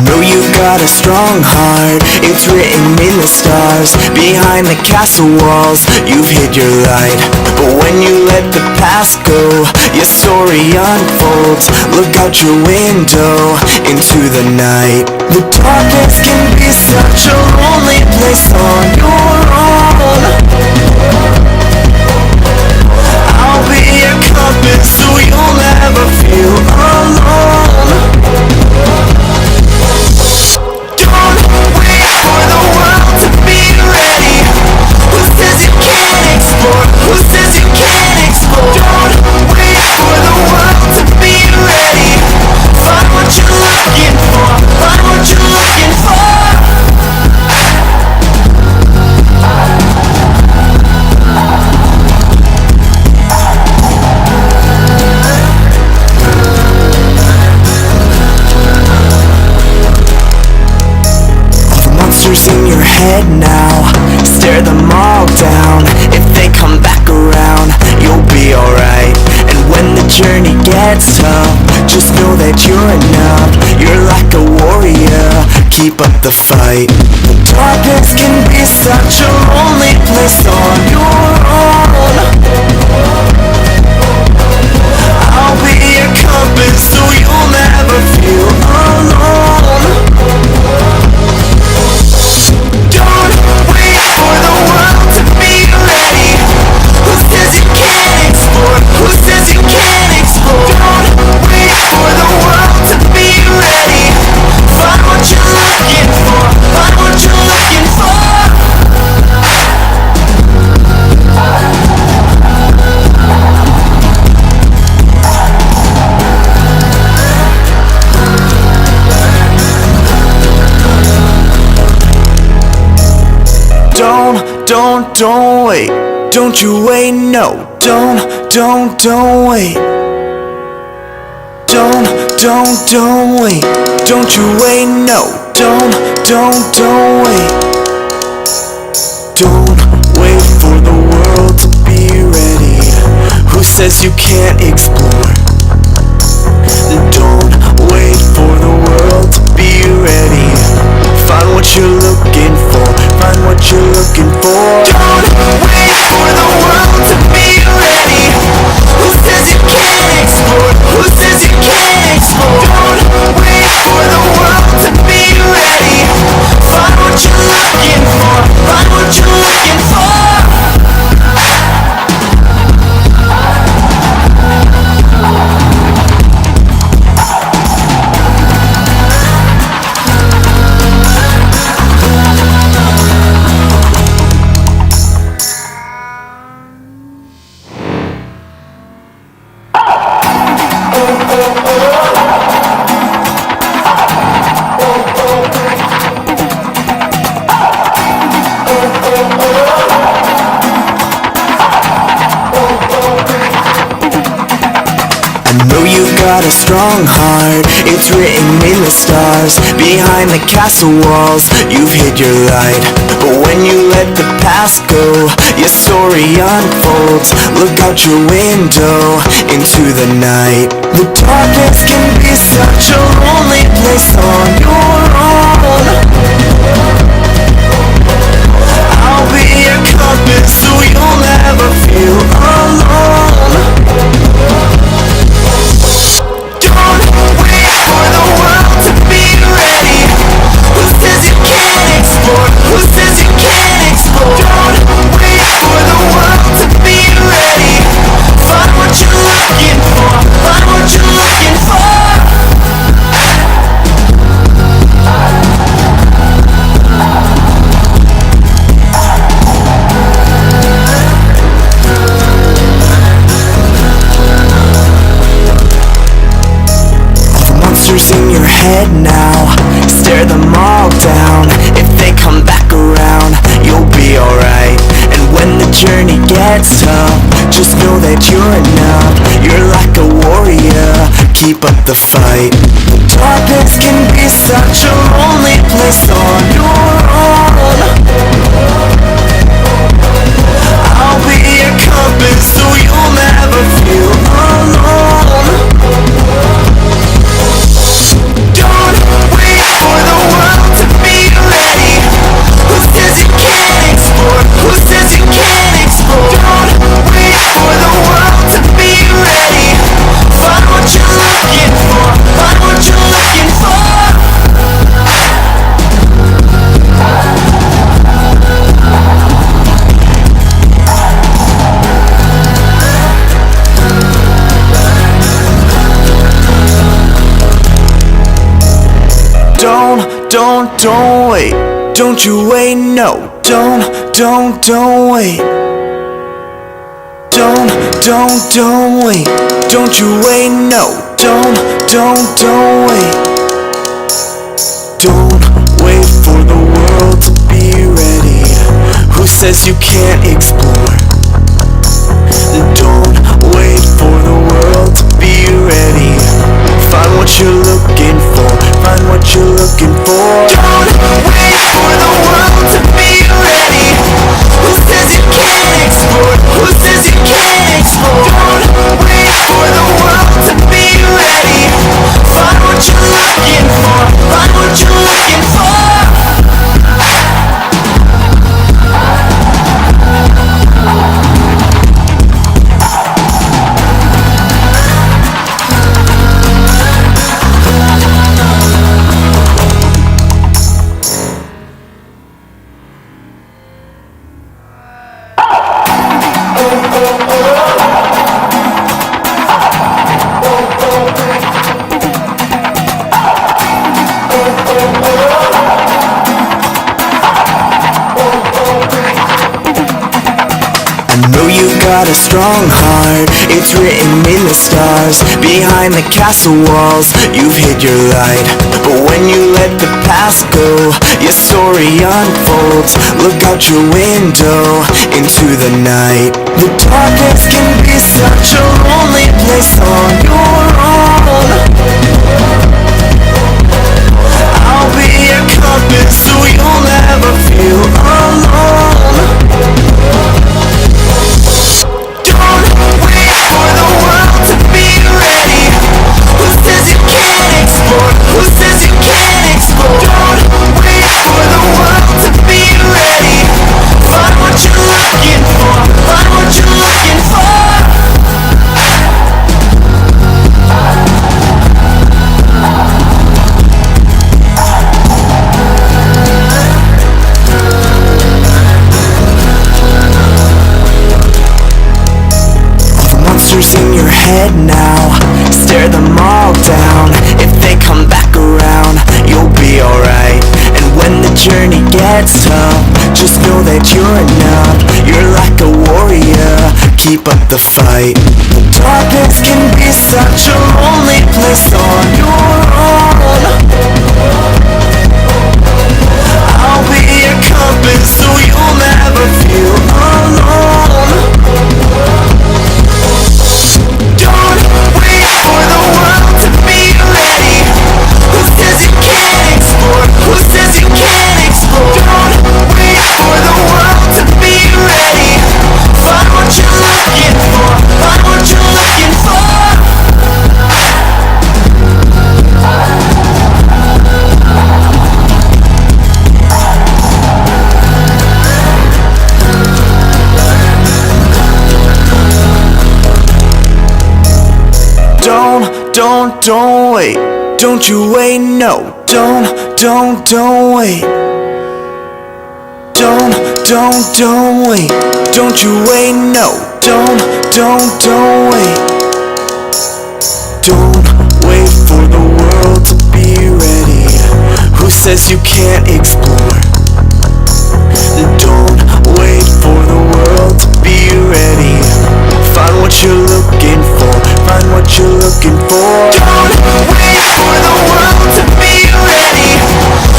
know you've got a strong heart, it's written in the stars. Behind the castle walls, you've hid your light. But when you let the past go, your story unfolds. Look out your window into the night. The darkness can be such a lonely place on your own. I'll be your compass so you'll never feel alone. Who says you can't explore? Don't wait for the world to be ready. Find what you're looking for. Find what you're looking for. All the monsters in your head now, stare them all down. If they come back around, you'll be alright. And when the journey gets tough, just know that you're enough. You're like a warrior, keep up the fight. The darkness can be such a lonely place on your own. I'll be your compass so you'll never feel alone. Don't wait for the world to be ready. Who says you can't explore? Who says you can't explore? Don't wait for the world to be ready. Find what you're looking for. Find what you're looking for. Don't wait. Don't you wait, no. Don't wait. Don't wait. Don't you wait, no. Don't wait. Don't wait for the world to be ready. Who says you can't explore? Don't wait for the world to be ready. Find what you're looking for. Find what you're looking for. Don't wait for the world to be ready. Who says you can't explore? Who says you can't explore? Don't wait for the world to be ready. Find what you're looking for. Find what you're looking for. Got a strong heart, it's written in the stars. Behind the castle walls, you've hid your light. But when you let the past go, your story unfolds. Look out your window into the night. The darkness can be such a lonely place on your own. I'll be your compass so you'll never feel alone. Who says you can't explore? Don't wait for the world to be ready. Find what you're looking for. Find what you're looking for. All the monsters in your head now, stare them all down. If they come back around, you'll be alright. And when the journey gets tough, just know that you're enough. You're like a warrior, keep up the fight. The darkness can be such a lonely place on your own. I'll be your compass so you'll never feel alone. Don't wait for Don't wait. Don't you wait, no. Don't wait. Don't wait. Don't you wait, no. Don't wait. Don't wait for the world to be ready. Who says you can't explore? Don't wait for the world to be ready. Find what you're looking for. Find what you're looking for. Don't wait for the world to be ready. Who says you can't explore? Who says you can't explore? Don't wait for the world to be ready. Find what you're looking for. Find what you're looking for. Got a strong heart, it's written in the stars. Behind the castle walls, you've hid your light. But when you let the past go, your story unfolds. Look out your window, into the night. The darkness can be such a lonely place on your own. I'll be your compass, so you'll never feel alone. Who says you can't explore? Don't wait for the world to be ready. Find what you're looking for. Find what you're looking for. The monsters in your head now, stare them all down. If they come back around, you'll be alright. And when the journey gets tough, just know that you're enough. You're like a warrior, keep up the fight. The darkness can be such a lonely place on your own. I'll be your compass, so you'll never feel alone. Don't wait for the world to be ready. Who says you can't explore? Who says you can't explore? Don't wait for the world to be ready. Find what you're looking for. Find what you're looking for. Don't wait. Don't you wait, no. Don't wait. Don't wait. Don't you wait, no. Don't wait. Don't wait for the world to be ready. Who says you can't explore? Don't wait for the world to be ready. Find what you're looking for. Find what you're looking for. Don't wait for the world to be ready.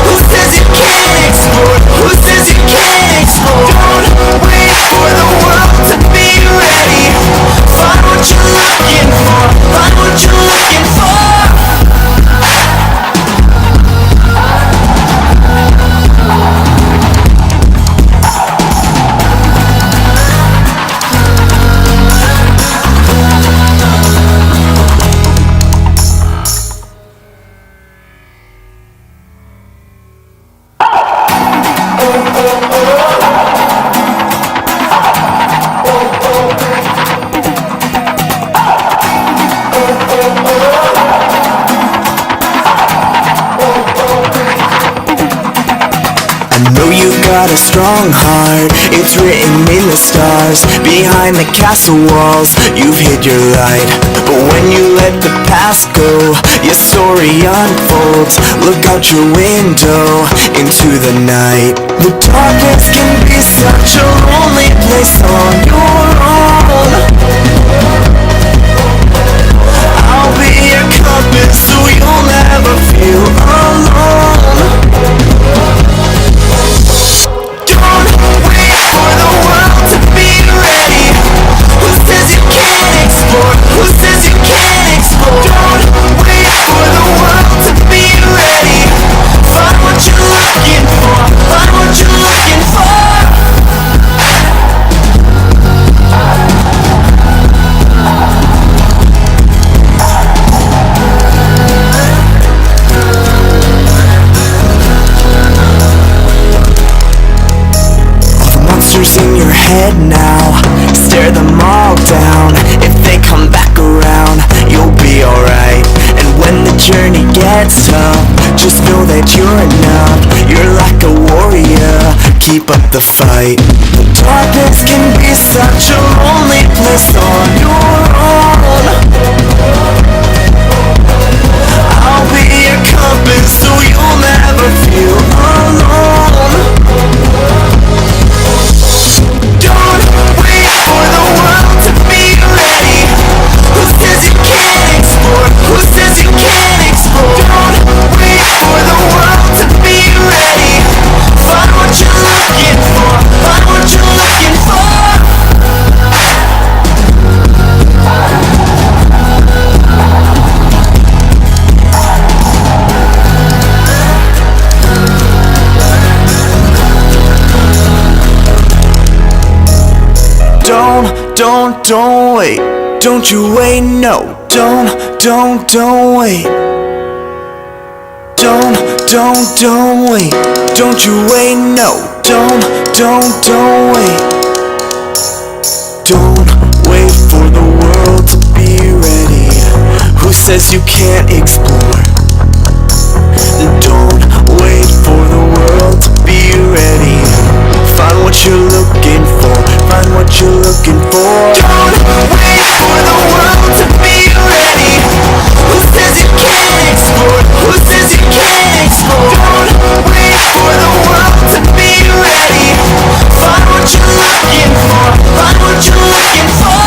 Who says you can't explore? Who says you can't explore? Don't wait for the world to be ready. Find what you're looking for. Find what you're looking for. Got a strong heart, it's written in the stars. Behind the castle walls, you've hid your light. But when you let the past go, your story unfolds. Look out your window into the night. The darkness can be such a lonely place on your own. I'll be your compass so you'll never feel alone. Don't wait for the world to be ready. Who says you can't explore? Who says you can't explore? Don't wait for the world to be ready. Find what you're looking for. Find what you're looking for. Monsters in your head now, stare them all down. If they come back around, you'll be alright. And when the journey gets tough, just know that you're enough. You're like a warrior, keep up the fight. The darkness can be such a lonely place on your own. I'll be your compass so you'll never feel alone. Don't wait for the world to be ready. Who says you can't explore? Who says you can't explore? Don't wait for the world to be ready. Find what you're looking for. Find what you're looking for. Don't wait. Don't you wait, no. Don't wait. Don't wait. Don't you wait, no. Don't wait. Don't wait for the world to be ready. Who says you can't explore? Don't wait for the world to be ready. Find what you're looking for. Find what you're looking for. Don't wait for the world to be ready. Who says you can't explore? Who says you can't explore? Don't wait for the world to be ready. Find what you're looking for. Find what you're looking for.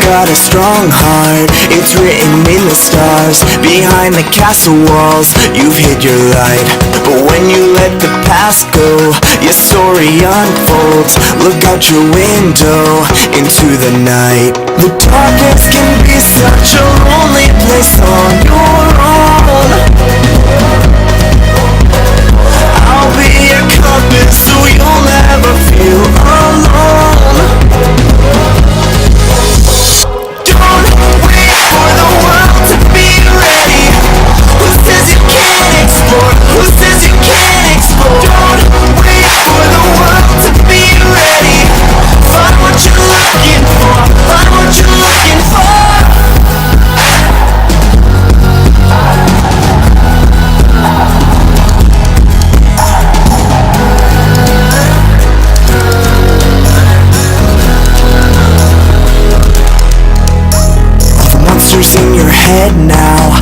Got a strong heart, it's written in the stars. Behind the castle walls, you've hid your light. But when you let the past go, your story unfolds. Look out your window into the night. The darkness can be such a lonely place on your own. I'll be your compass so you'll never feel alone. Who says you can't explore? Don't wait for the world to be ready. Find what you're looking for. Find what you're looking for. The monsters in your head now,